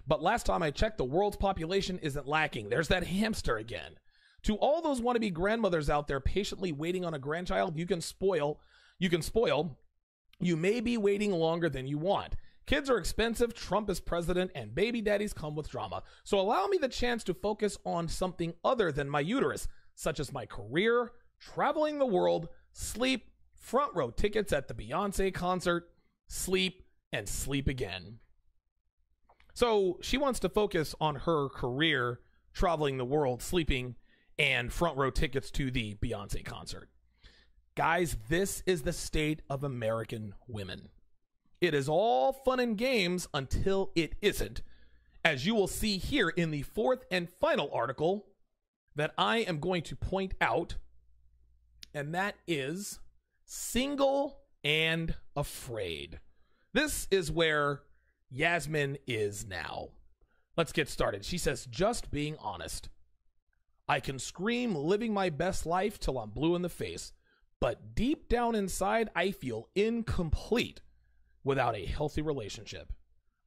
But last time I checked, the world's population isn't lacking. There's that hamster again. To all those wannabe grandmothers out there patiently waiting on a grandchild you can spoil, you may be waiting longer than you want. Kids are expensive, Trump is president, and baby daddies come with drama. So allow me the chance to focus on something other than my uterus, such as my career, traveling the world, sleep, front row tickets at the Beyonce concert, sleep, and sleep again. So she wants to focus on her career, traveling the world, sleeping, and front row tickets to the Beyonce concert. Guys, this is the state of American women. It is all fun and games until it isn't, as you will see here in the fourth and final article that I am going to point out, and that is Single and Afraid. This is where Yasmin is now. Let's get started. She says, just being honest. I can scream living my best life till I'm blue in the face, but deep down inside, I feel incomplete without a healthy relationship.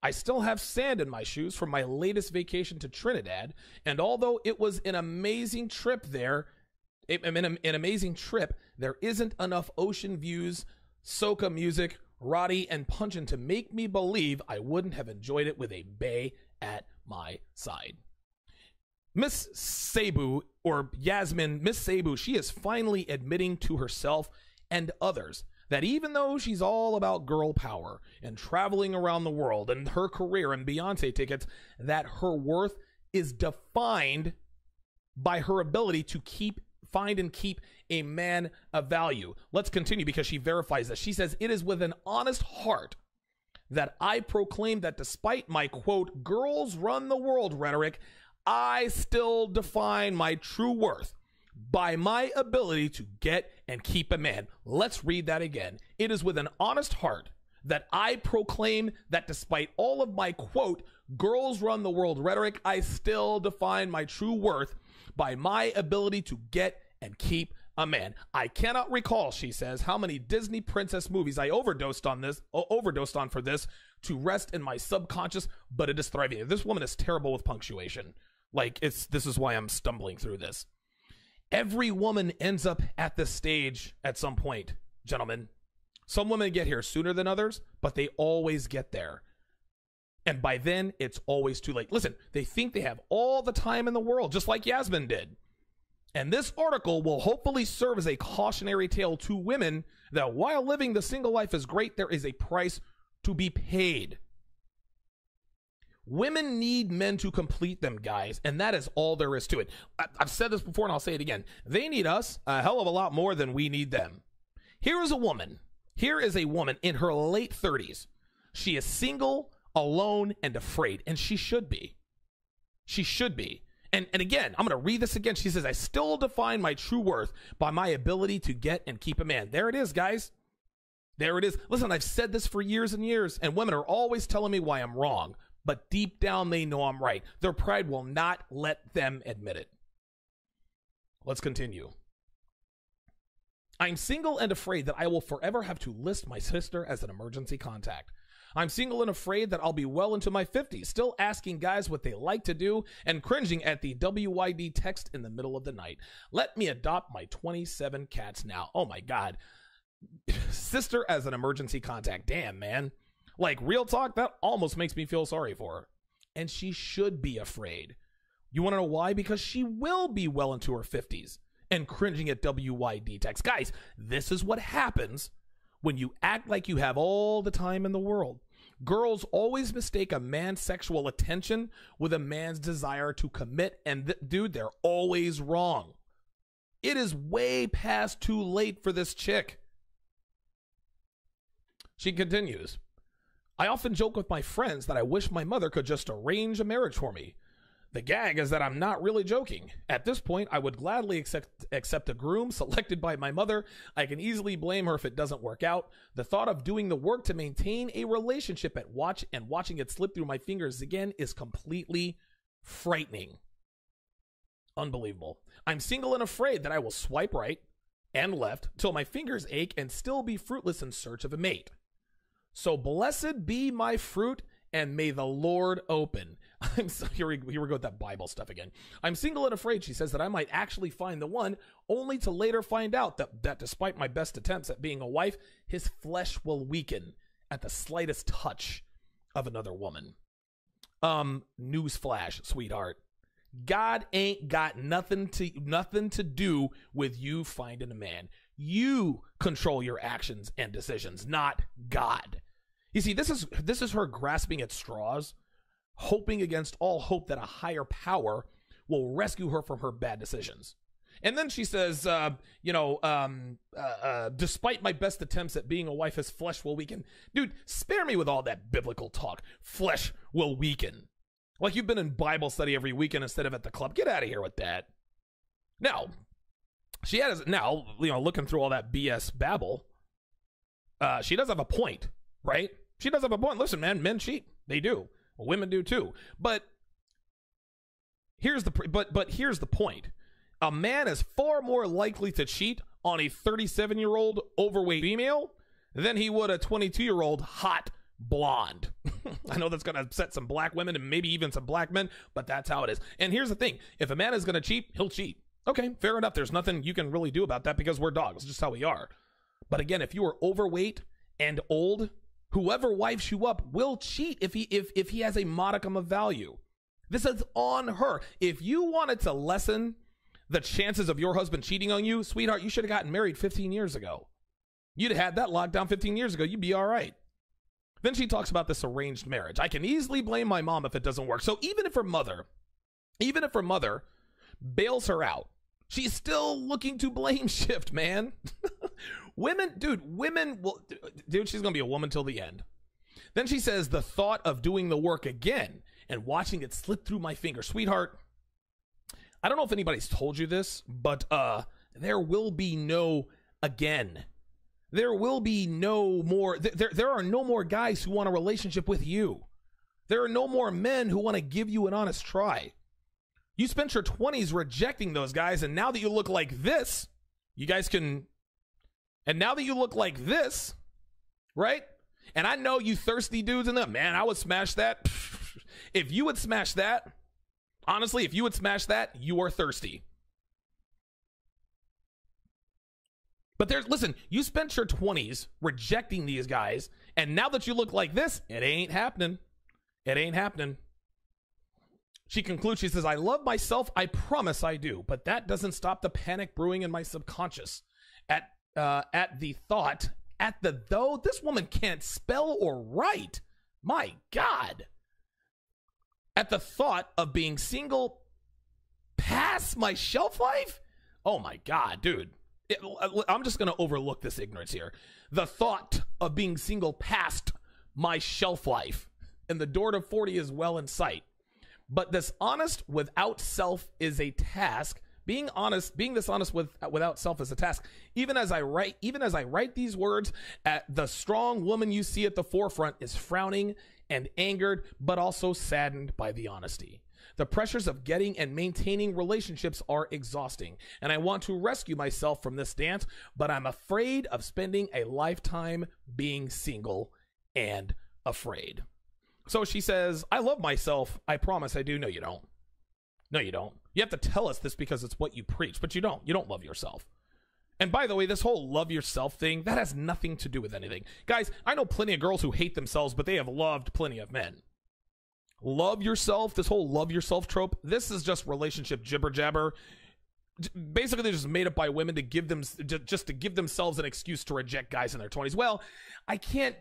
I still have sand in my shoes from my latest vacation to Trinidad, and although it was an amazing trip there, there isn't enough ocean views, soca music, Roddy, and Punchin' to make me believe I wouldn't have enjoyed it with a bae at my side. Miss Cebu, or Yasmin, Miss Cebu, she is finally admitting to herself and others that even though she's all about girl power and traveling around the world and her career and Beyonce tickets, that her worth is defined by her ability to find and keep a man of value. Let's continue because she verifies this. She says, it is with an honest heart that I proclaim that despite my, quote, girls run the world rhetoric, I still define my true worth by my ability to get and keep a man. Let's read that again. It is with an honest heart that I proclaim that despite all of my, quote, girls run the world rhetoric, I still define my true worth by my ability to get and keep a man. I cannot recall, she says, how many Disney princess movies I overdosed on for this to rest in my subconscious, but it is thriving. This woman is terrible with punctuation. This is why I'm stumbling through this. Every woman ends up at this stage at some point, gentlemen. Some women get here sooner than others, but they always get there. And by then, it's always too late. Listen, they think they have all the time in the world, just like Yasmin did. And this article will hopefully serve as a cautionary tale to women that while living the single life is great, there is a price to be paid. Women need men to complete them, guys, and that is all there is to it. I've said this before, and I'll say it again. They need us a hell of a lot more than we need them. Here is a woman in her late 30s. She is single, alone, and afraid, and she should be. She should be. And again, I'm going to read this again. She says, I still define my true worth by my ability to get and keep a man. There it is, guys. There it is. Listen, I've said this for years and years, and women are always telling me why I'm wrong. But deep down, they know I'm right. Their pride will not let them admit it. Let's continue. I'm single and afraid that I will forever have to list my sister as an emergency contact. I'm single and afraid that I'll be well into my 50s, still asking guys what they like to do and cringing at the WYD text in the middle of the night. Let me adopt my 27 cats now. Oh my God. Sister as an emergency contact. Damn, man. Real talk, that almost makes me feel sorry for her. And she should be afraid. You want to know why? Because she will be well into her 50s and cringing at WYD text. Guys, this is what happens when you act like you have all the time in the world. Girls always mistake a man's sexual attention with a man's desire to commit, and dude, they're always wrong. It is way past too late for this chick. She continues. I often joke with my friends that I wish my mother could just arrange a marriage for me. The gag is that I'm not really joking. At this point, I would gladly accept a groom selected by my mother. I can easily blame her if it doesn't work out. The thought of doing the work to maintain a relationship and watching it slip through my fingers again is completely frightening. Unbelievable. I'm single and afraid that I will swipe right and left till my fingers ache and still be fruitless in search of a mate. So blessed be my fruit, and may the Lord open. Here we go with that Bible stuff again. I'm single and afraid, she says, that I might actually find the one, only to later find out that despite my best attempts at being a wife, his flesh will weaken at the slightest touch of another woman. Newsflash, sweetheart. God ain't got nothing to do with you finding a man. You control your actions and decisions, not God. You see, this is her grasping at straws, hoping against all hope that a higher power will rescue her from her bad decisions. And then she says, despite my best attempts at being a wife, his flesh will weaken. Dude, spare me with all that biblical talk. Flesh will weaken. Like you've been in Bible study every weekend instead of at the club. Get out of here with that. Now, looking through all that BS babble, she does have a point, right? She does have a point. Listen, man, men cheat. They do. Well, women do too. But here's the point. A man is far more likely to cheat on a 37-year-old overweight female than he would a 22-year-old hot blonde. I know that's going to upset some black women and maybe even some black men, but that's how it is. And here's the thing. If a man is going to cheat, he'll cheat. Okay, fair enough. There's nothing you can really do about that because we're dogs. It's just how we are. But again, if you are overweight and old, whoever wipes you up will cheat if he has a modicum of value. This is on her. If you wanted to lessen the chances of your husband cheating on you, sweetheart, you should have gotten married 15 years ago. You'd have had that locked down 15 years ago. You'd be all right. Then she talks about this arranged marriage. I can easily blame my mom if it doesn't work. So even if her mother bails her out, she's still looking to blame shift, man. Women will, she's going to be a woman till the end. Then she says, the thought of doing the work again and watching it slip through my fingers. Sweetheart, I don't know if anybody's told you this, but there will be no again. There will be no more. There are no more guys who want a relationship with you. There are no more men who want to give you an honest try. You spent your 20s rejecting those guys, and now that you look like this, you guys can. And now that you look like this, right? And I know you thirsty dudes in there, man, I would smash that. If you would smash that, honestly, if you would smash that, you are thirsty. But listen, you spent your 20s rejecting these guys, and now that you look like this, it ain't happening. It ain't happening. She concludes, she says, I love myself, I promise I do, but that doesn't stop the panic brewing in my subconscious. At the thought, this woman can't spell or write. My God. At the thought of being single past my shelf life? Oh my God, dude. I'm just going to overlook this ignorance here. The thought of being single past my shelf life, and the door to 40 is well in sight. But this honest without self is a task. Being this honest without self is a task. Even as I write these words, the strong woman you see at the forefront is frowning and angered, but also saddened by the honesty. The pressures of getting and maintaining relationships are exhausting, and I want to rescue myself from this dance, but I'm afraid of spending a lifetime being single and afraid. So she says, I love myself. I promise I do. No, you don't. No, you don't. You have to tell us this because it's what you preach, but you don't. You don't love yourself. And by the way, this whole love yourself thing, that has nothing to do with anything. Guys, I know plenty of girls who hate themselves, but they have loved plenty of men. Love yourself, this whole love yourself trope, this is just relationship jibber jabber. Basically, they're just made up by women to give themselves an excuse to reject guys in their 20s. Well, I can't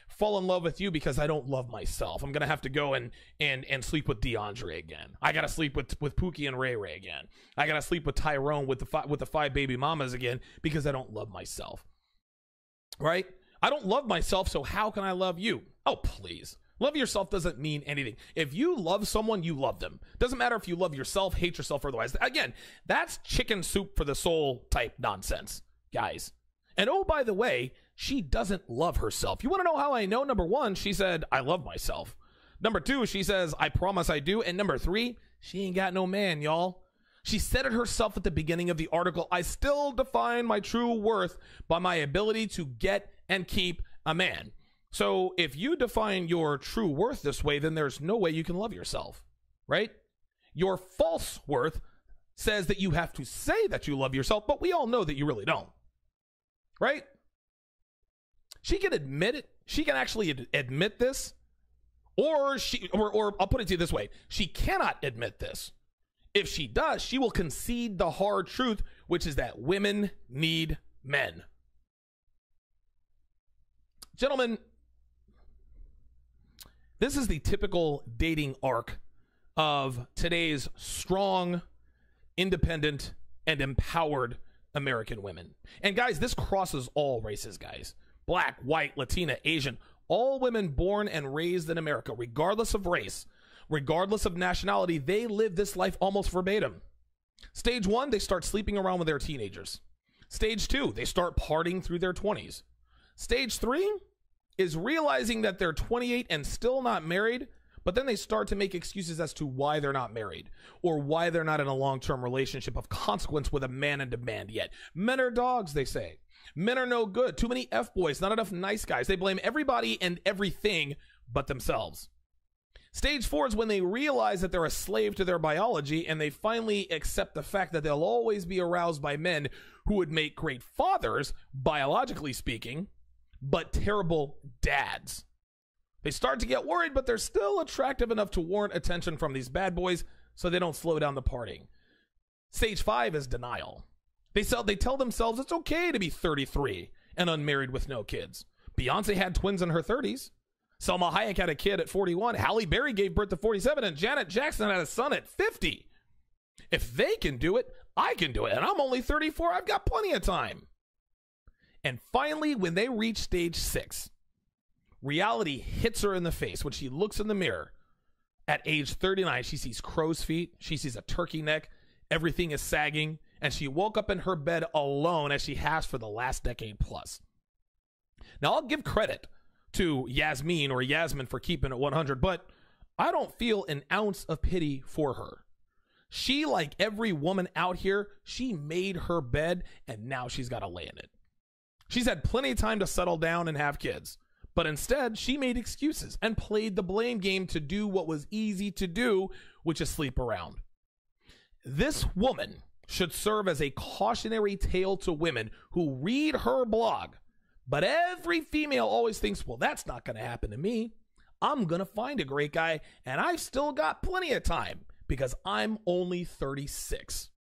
fall in love with you because I don't love myself. I'm gonna have to go and sleep with DeAndre again. I gotta sleep with Pookie and Ray Ray again. I gotta sleep with Tyrone with the 5 baby mamas again because I don't love myself. Right? I don't love myself, so how can I love you? Oh, please. Love yourself doesn't mean anything. If you love someone, you love them. Doesn't matter if you love yourself, hate yourself, or otherwise. Again, that's chicken soup for the soul type nonsense, guys. And oh, by the way, she doesn't love herself. You want to know how I know? Number 1, she said, I love myself. Number 2, she says, I promise I do. And number 3, she ain't got no man, y'all. She said it herself at the beginning of the article. I still define my true worth by my ability to get and keep a man. So if you define your true worth this way, then there's no way you can love yourself, right? Your false worth says that you have to say that you love yourself, but we all know that you really don't, right? She can admit it. She can actually admit this, or I'll put it to you this way. She cannot admit this. If she does, she will concede the hard truth, which is that women need men. Gentlemen, this is the typical dating arc of today's strong, independent, and empowered American women. And guys, this crosses all races, guys. Black, white, Latina, Asian, all women born and raised in America, regardless of race, regardless of nationality, they live this life almost verbatim. Stage 1, they start sleeping around with their teenagers. Stage 2, they start partying through their 20s. Stage 3 is realizing that they're 28 and still not married, but then they start to make excuses as to why they're not married or why they're not in a long-term relationship of consequence with a man in demand yet. Men are dogs, they say. Men are no good. Too many F-boys, not enough nice guys. They blame everybody and everything but themselves. Stage 4 is when they realize that they're a slave to their biology and they finally accept the fact that they'll always be aroused by men who would make great fathers, biologically speaking, but terrible dads. They start to get worried, but they're still attractive enough to warrant attention from these bad boys so they don't slow down the partying. Stage 5 is denial. They tell themselves it's okay to be 33 and unmarried with no kids. Beyonce had twins in her 30s. Selma Hayek had a kid at 41. Halle Berry gave birth to 47, and Janet Jackson had a son at 50. If they can do it, I can do it. And I'm only 34. I've got plenty of time. And finally, when they reach stage 6, reality hits her in the face when she looks in the mirror. At age 39, she sees crow's feet. She sees a turkey neck. Everything is sagging. And she woke up in her bed alone as she has for the last decade plus. Now, I'll give credit to Yasmin or Yasmin for keeping it 100, but I don't feel an ounce of pity for her. She, like every woman out here, she made her bed and now she's got to lay in it. She's had plenty of time to settle down and have kids, but instead she made excuses and played the blame game to do what was easy to do, which is sleep around. This woman should serve as a cautionary tale to women who read her blog. But every female always thinks, well, that's not going to happen to me. I'm going to find a great guy, and I've still got plenty of time because I'm only 36.